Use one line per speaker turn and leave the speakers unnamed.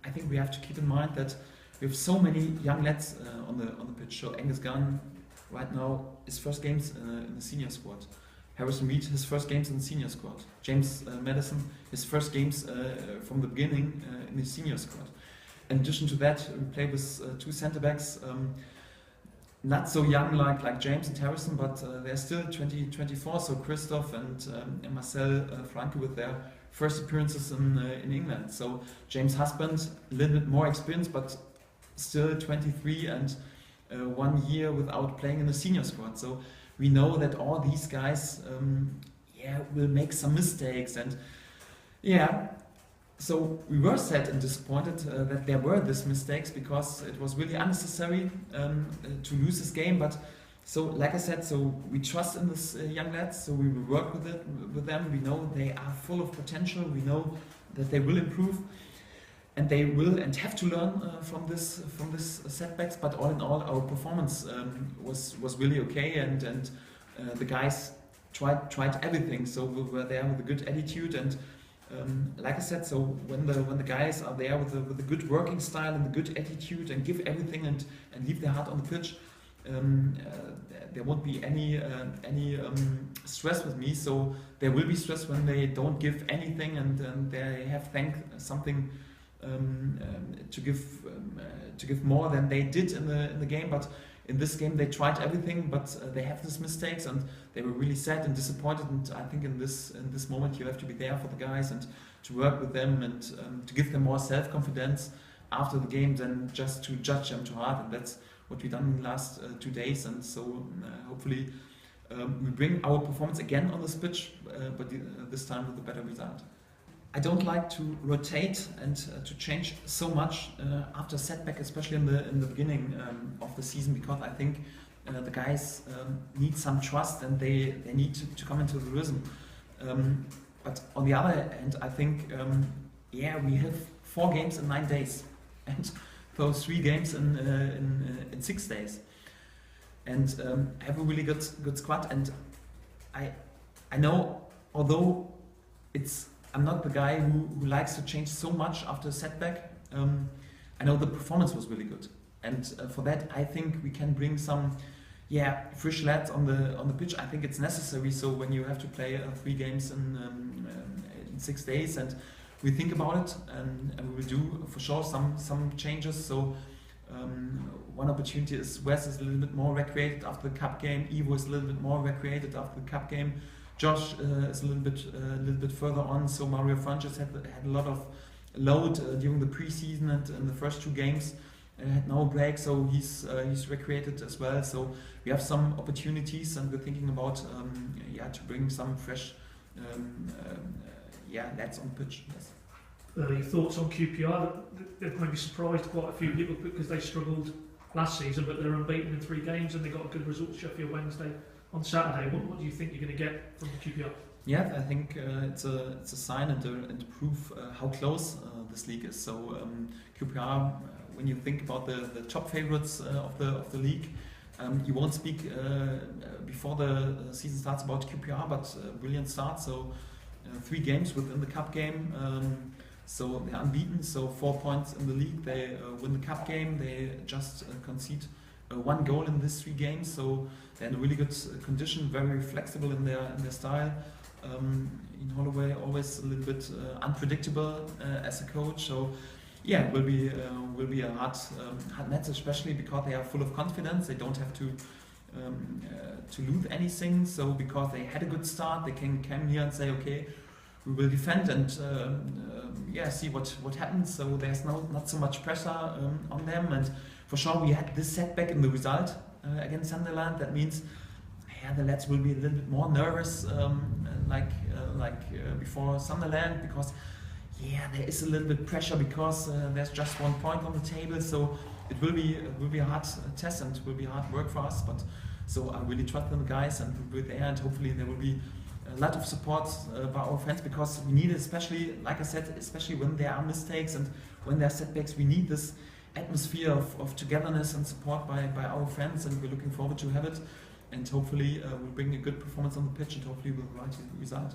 I think we have to keep in mind that we have so many young lads on the pitch. So Angus Gunn, right now, his first games in the senior squad. Harrison Reed, his first games in the senior squad. James Madison, his first games from the beginning in the senior squad. In addition to that, we play with two centre backs, not so young like James and Harrison, but they're still 24. So Christoph and Marcel Franke with their first appearances in England. So James' husband, a little bit more experienced, but still 23 and 1 year without playing in the senior squad. So we know that all these guys, will make some mistakes, and so we were sad and disappointed that there were these mistakes, because it was really unnecessary to lose this game. But so, like I said, so we trust in this young lads, so we will work with them. We know they are full of potential. We know that they will improve, and they will and have to learn from this setbacks. But all in all, our performance was really okay, and the guys tried everything. So we were there with a good attitude, and like I said, so when the guys are there with a good working style and a good attitude and give everything and leave their heart on the pitch, there won't be any stress with me. So there will be stress when they don't give anything and they have something to give more than they did in the game. But in this game they tried everything, but they have these mistakes, and they were really sad and disappointed. And I think in this moment you have to be there for the guys and to work with them and to give them more self-confidence after the game than just to judge them too hard. And that's what we've done in the last 2 days. And so hopefully we bring our performance again on this pitch, but this time with a better result. I don't like to rotate and to change so much after setback, especially in the beginning of the season, because I think the guys need some trust and they need to come into the rhythm. But on the other hand, I think we have 4 games in 9 days, and those 3 games in 6 days, and have a really good squad. And I know, although I'm not the guy who likes to change so much after a setback. I know the performance was really good, and for that I think we can bring some fresh lads on the pitch. I think it's necessary. So when you have to play 3 games in 6 days, and we think about it, and we will do for sure some changes. So one opportunity is Wes is a little bit more recreated after the cup game. Ivo is a little bit more recreated after the cup game. Josh is a little bit further on. So Mario Frances had a lot of load during the preseason, and in the first 2 games had no break. So he's recreated as well. So we have some opportunities, and we're thinking about to bring some fresh lads on pitch. Yes.
Your thoughts on QPR? They've maybe surprised quite a few people because they struggled last season, but they're unbeaten in 3 games and they got a good result. Sheffield Wednesday on Saturday. What do you think you're going to get from QPR?
Yeah, I think it's a sign and proof how close this league is. So QPR, when you think about the top favorites of the league, you won't speak before the season starts about QPR, but brilliant start. So 3 games within the cup game. So they're unbeaten. So 4 points in the league. They win the cup game. They just concede 1 goal in these 3 games. So they're in a really good condition, very flexible in their style. In Holloway, always a little bit unpredictable as a coach. So yeah, will be a hard match, especially because they are full of confidence. They don't have to lose anything. So because they had a good start, they can come here and say, okay, we will defend and see what happens. So there's not so much pressure on them. And for sure, we had this setback in the result against Sunderland. That means the lads will be a little bit more nervous, like before Sunderland, because there is a little bit pressure because there's just 1 point on the table. So it will be a hard test and it will be hard work for us. But so I really trust in the guys, and we'll be there, and hopefully there will be a lot of support by our fans, because we need it, especially, like I said, especially when there are mistakes and when there are setbacks. We need this atmosphere of togetherness and support by our fans, and we're looking forward to have it. And hopefully we'll bring a good performance on the pitch, and hopefully we'll write a result.